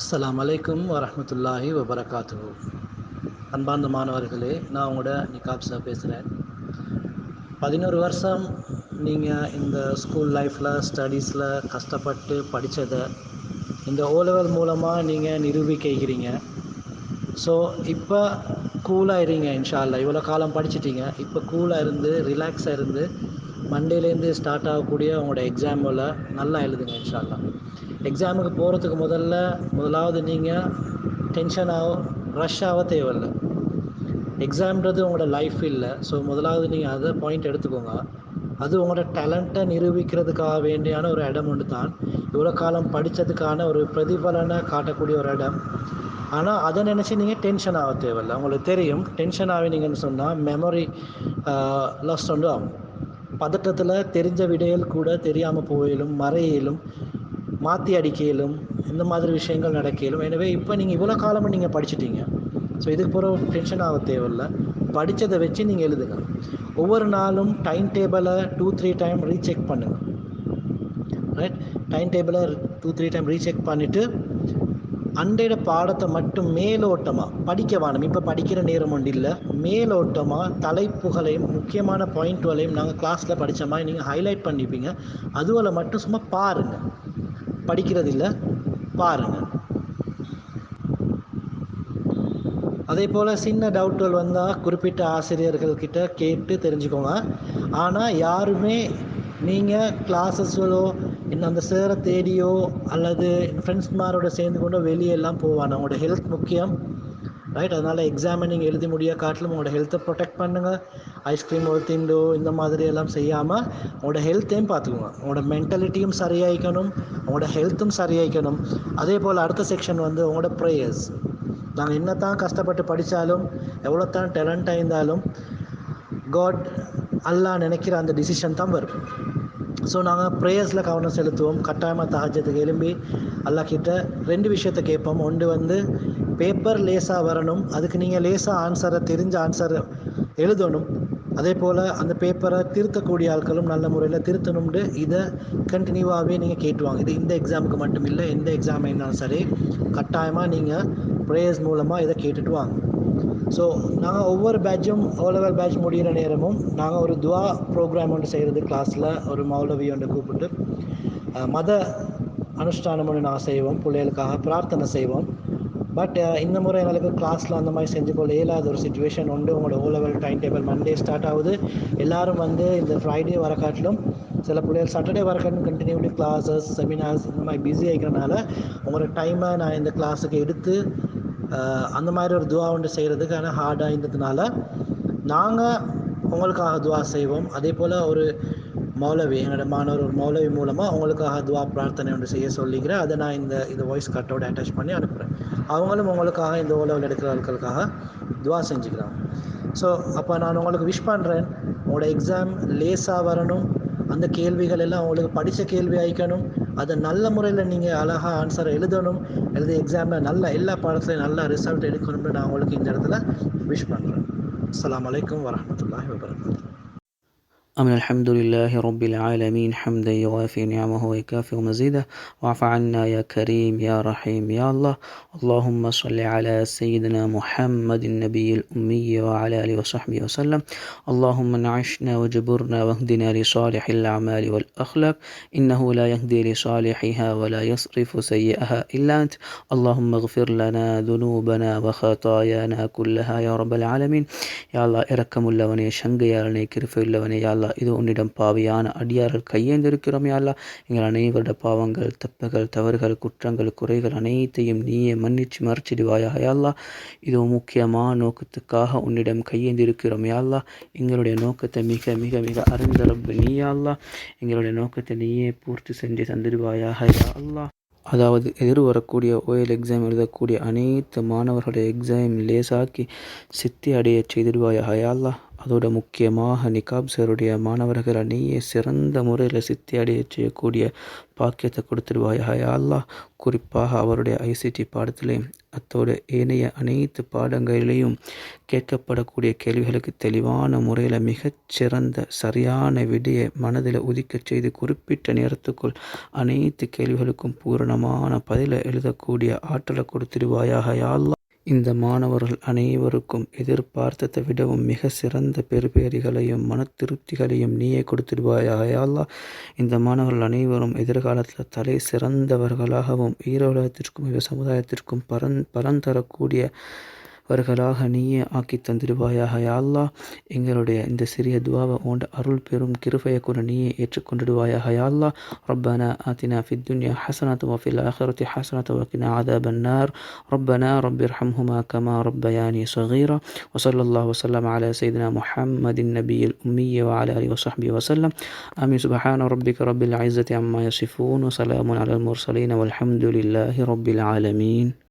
அஸ்ஸலாமு அலைக்கும் வரஹ்மத்துல்லாஹி வபரகாத்துஹு. அன்பார்ந்த மாணவர்களே, நான் உங்களோட நிகாப் சார் பேசுகிறேன். 11 வருஷம் நீங்கள் இந்த ஸ்கூல் லைஃப்பில் ஸ்டடீஸில் கஷ்டப்பட்டு படித்ததை இந்த ஓலெவல் மூலமாக நீங்கள் நிரூபிக்கிறீங்க. ஸோ இப்போ கூலாக இருங்க. இன்ஷா அல்லாஹ் இவ்வளோ காலம் படிச்சிட்டிங்க, இப்போ கூலாக இருந்து ரிலாக்ஸாக இருந்து மண்டேலேருந்து ஸ்டார்ட் ஆகக்கூடிய உங்களோட எக்ஸாமில் நல்லா எழுதுங்க இன்ஷா அல்லாஹ். எக்ஸாமுக்கு போகிறதுக்கு முதலாவது நீங்கள் டென்ஷனாக ரஷ் ஆக தேவையில்லை. எக்ஸாம்ன்றது உங்களோட லைஃப் இல்லை. ஸோ முதலாவது நீங்கள் அதை பாயிண்ட் எடுத்துக்கோங்க. அது உங்களோட டேலண்ட்டை நிரூபிக்கிறதுக்காக வேண்டியான ஒரு இடம் ஒன்று தான். இவ்வளோ காலம் படித்ததுக்கான ஒரு பிரதிபலனை காட்டக்கூடிய ஒரு இடம். ஆனால் அதை நினச்சி நீங்கள் டென்ஷன் ஆக தேவையில்லை. உங்களுக்கு தெரியும், டென்ஷன் ஆகினீங்கன்னு சொன்னால் மெமரி லாஸ் ஒன்று ஆகும். பதட்டத்தில் தெரிஞ்ச விடைகள் கூட தெரியாமல் போயிலும், மறையிலும், மாற்றி அடிக்கையிலும், இந்த மாதிரி விஷயங்கள் நடக்கையிலும். எனவே இப்போ நீங்கள் இவ்வளோ காலமாக நீங்கள் படிச்சிட்டீங்க. ஸோ இதுக்கு பிறகு டென்ஷன் ஆக தேவையில்லை. படித்ததை வச்சு நீங்கள் எழுதுங்க. ஒவ்வொரு நாளும் டைம் டேபிளை 2-3 டைம் ரீசெக் பண்ணுங்கள். ரைட், டைம் டேபிளை 2-3 டைம் ரீசெக் பண்ணிவிட்டு அன்றைய பாடத்தை மட்டும் மேலோட்டமாக படிக்க வேணும். இப்போ படிக்கிற நேரம் ஒன்று இல்லை. மேலோட்டமாக தலைப்புகளையும் முக்கியமான பாயிண்ட்டுகளையும் நாங்கள் கிளாஸில் படித்த மாதிரி நீங்கள் ஹைலைட் பண்ணிப்பீங்க. அதுவில் மட்டும் சும்மா பாருங்கள், படிக்கிறது இல்லை, பாருங்கள். அதே போல் சின்ன டவுட்டுகள் வந்தால் குறிப்பிட்ட ஆசிரியர்கள்கிட்ட கேட்டு தெரிஞ்சுக்கோங்க. ஆனால் யாருமே நீங்கள் கிளாஸஸ்களோ இன்னும் அந்த சேரை தேடியோ அல்லது ஃப்ரெண்ட்ஸ்மாரோட சேர்ந்து கொண்டோ வெளியெல்லாம் போவாங்க. உங்களோட ஹெல்த் முக்கியம். ரைட், அதனால் எக்ஸாமை நீங்கள் எழுதி முடிய காட்டிலும் உங்களோட ஹெல்த்தை ப்ரொடெக்ட் பண்ணுங்கள். ஐஸ்கிரீம் ஒரு திண்டோ இந்த மாதிரி எல்லாம் செய்யாமல் உங்களோட ஹெல்த்தையும் பார்த்துக்கோங்க. உங்களோட மென்டாலிட்டியும் சரியாயிக்கணும், உங்களோட ஹெல்த்தும் சரியாயிக்கணும். அதே போல் அடுத்த செக்ஷன் வந்து உங்களோட ப்ரேயர்ஸ். நாங்கள் என்ன தான் கஷ்டப்பட்டு படித்தாலும், எவ்வளோ தான் டேலண்ட்டாக இருந்தாலும், காட் அல்லாஹ் நினைக்கிற அந்த டிசிஷன் தான் வரும். ஸோ நாங்கள் ப்ரேயர்ஸில் கவனம் செலுத்துவோம். கட்டாயமாக தஹஜ்ஜுதுக்கு எழும்பி அல்லாஹ் கிட்ட 2 விஷயத்தை கேட்போம். ஒன்று வந்து பேப்பர் லேசாக வரணும், அதுக்கு நீங்கள் லேசாக ஆன்சரை தெரிஞ்ச ஆன்சரை எழுதணும். அதே போல் அந்த பேப்பரை திருத்தக்கூடிய ஆட்களும் நல்ல முறையில் திருத்தணும்னு இதை கண்டினியூவாகவே நீங்கள் கேட்டுவாங்க. இது இந்த எக்ஸாமுக்கு மட்டும் இல்லை, எந்த எக்ஸாம் இருந்தாலும் சரி கட்டாயமாக நீங்கள் ப்ரேயர்ஸ் மூலமாக இதை கேட்டுட்டு வாங்க. ஸோ நாங்கள் ஒவ்வொரு பேட்சும் ஓலெவல் பேட்ச் முடிகிற நேரமும் நாங்கள் ஒரு துவா ப்ரோக்ராம் ஒன்று செய்கிறது. கிளாஸில் ஒரு மௌலவி ஒன்று கூப்பிட்டு மத அனுஷ்டானம் ஒன்று நாங்கள் செய்வோம், பிள்ளைகளுக்காக பிரார்த்தனை செய்வோம். பட் இந்த முறை எங்களுக்கு கிளாஸில் அந்த மாதிரி செஞ்சு கொள்ள இயலாத ஒரு சுச்சுவேஷன் உண்டு. உங்களோட O level time table Monday start ஆகுது. எல்லோரும் வந்து இந்த ஃப்ரைடே வர காட்டிலும் சில பிள்ளைகள் சாட்டர்டே வர காட்டிலும் கண்டினியூலி கிளாஸஸ் செமினார்ஸ் இந்த மாதிரி பிஸி ஆகிக்கிறனால உங்களோட டைமை நான் இந்த கிளாஸுக்கு எடுத்து அந்த மாதிரி ஒரு துவா ஒன்று செய்கிறதுக்கான ஹார்டாக இருந்ததுனால நாங்கள் உங்களுக்காக துவா செய்வோம். அதே போல் ஒரு மௌலவி, என்னோட மாணவர் ஒரு மௌலவி மூலமாக உங்களுக்காக துவா பிரார்த்தனை ஒன்று செய்ய சொல்லிக்கிறேன். அதை நான் இந்த வாய்ஸ் கட்டோட அட்டாச் பண்ணி அனுப்புகிறேன். அவங்களும் உங்களுக்காக இந்த ஓலெவல் எடுக்கிறவர்களுக்காக துவா செஞ்சுக்கிறாங்க. ஸோ அப்போ நான் உங்களுக்கு விஷ் பண்ணுறேன். உங்களோட எக்ஸாம் லேசாக வரணும், அந்த கேள்விகள் எல்லாம் உங்களுக்கு படித்த கேள்வி ஆயிக்கணும், அதை நல்ல முறையில் நீங்கள் அழகாக ஆன்சரை எழுதணும், எழுதி எக்ஸாமில் நல்ல எல்லா பாடத்துலையும் நல்ல ரிசல்ட் எடுக்கணும்னு நான் உங்களுக்கு இந்த இடத்துல விஷ் பண்ணுறேன். அஸ்ஸலாமு அலைக்கும் வரஹ்மத்துல்லாஹி வபரகாத்துஹு. أمن الحمد لله رب العالمين حمدا يوافي نعمه ويكافئ مزيده واعف عنا يا كريم يا رحيم يا الله. اللهم صل على سيدنا محمد النبي الأمي وعلى آله وصحبه وسلم. اللهم نعشنا وجبرنا واهدنا لصالح الأعمال والأخلاق إنه لا يهدي لصالحها ولا يصرف سيئها إلا أنت. اللهم اغفر لنا ذنوبنا وخطايانا كلها يا رب العالمين. يا الله إركم اللوني شنقيالني كرف اللوني يا الله. இது உன்னிடம் பாவியான அடியார்கள் கையேந்திருக்கிறோம் யா அல்லாஹ். எங்கள் அனைவருடைய பாவங்கள், தப்புகள், தவறுகள், குற்றங்கள், குறைகள் அனைத்தையும் நீயே மன்னிச்சு மறைச்சிடுவாயாக யா அல்லாஹ். இது முக்கியமான நோக்கத்துக்காக உன்னிடம் கையேந்திருக்கிறோம் யா அல்லாஹ். எங்களுடைய நோக்கத்தை மிக மிக மிக அறிந்த ரப்பு நீ யா அல்லாஹ். எங்களுடைய நோக்கத்தை நீயே பூர்த்தி செஞ்சு தந்துடுவாயாக யா அல்லாஹ். அதாவது எதிர்வரக்கூடிய ஓஎல் எக்ஸாம் எழுதக்கூடிய அனைத்து மாணவர்களுடைய எக்ஸாம் லேசாக்கி சித்தி அடைய செய்திடுவாயாக யா அல்லாஹ். அதோட முக்கியமாக நிகாப் சாருடைய மாணவர்களை நீயே சிறந்த முறையில் சித்தி அடைய செய்யக்கூடிய பாக்கியத்தை கொடுத்துடுவாயாக யா அல்லாஹ். குறிப்பாக அவருடைய ஐசிடி பாடத்திலையும் அத்தோட ஏனைய அனைத்து பாடங்களிலையும் கேட்கப்படக்கூடிய கேள்விகளுக்கு தெளிவான முறையில் மிகச்சிறந்த சரியான விடையை மனதில் உதிக்கச் செய்து குறிப்பிட்ட நேரத்துக்குள் அனைத்து கேள்விகளுக்கும் பூரணமான பதிலை எழுதக்கூடிய ஆற்றலை கொடுத்துடுவாயாக யா அல்லாஹ். இந்த மாணவர்கள் அனைவருக்கும் எதிர்பார்த்ததை விடவும் மிக சிறந்த பெறுபேறுகளையும் மன திருப்திகளையும் நீயே கொடுத்துடுவாயாக யா அல்லாஹ். இந்த மாணவர்கள் அனைவரும் எதிர்காலத்தில் தலை சிறந்தவர்களாகவும் ஈரோலகத்திற்கும் சமுதாயத்திற்கும் பலன் தரக்கூடியவர்களாக நீயே ஆக்கி தந்திடுவாயாக யா அல்லாஹ். எங்களுடைய இந்த சிறிய துவாவை உண்ட அருள் பெரும் கிருபையை கூட நீயே ஏற்றுக்கொண்டுடுவாயாக யா அல்லாஹ். ரப்பனா ஆத்தினா ஃபித் துன்யா ஹஸனத வ ஃபில் ஆখিরাতি ஹஸனத வ கினா அஸாபன் நார். ரப்பனா ரப்பிர்ஹம்ஹுமா கமா ரப்பயானி ஸகீரா. வ ஸல்லல்லாஹு வ ஸல்லம அலா சய்யிதினா முஹம்மதின் நபியில் உம்மிய வ அலா ஆலிஹி வ ஸஹ்பிஹி வ ஸல்லம். ஆமீன். சுப்ஹான ரப்பிக ரப்பில் இஸ்ஸத்தி அம்மா யஸிஃபூன் வ ஸலாமுன் அலல் முர்ஸலீன் வல்ஹம்துலில்லாஹி ரப்பில் ஆலமீன்.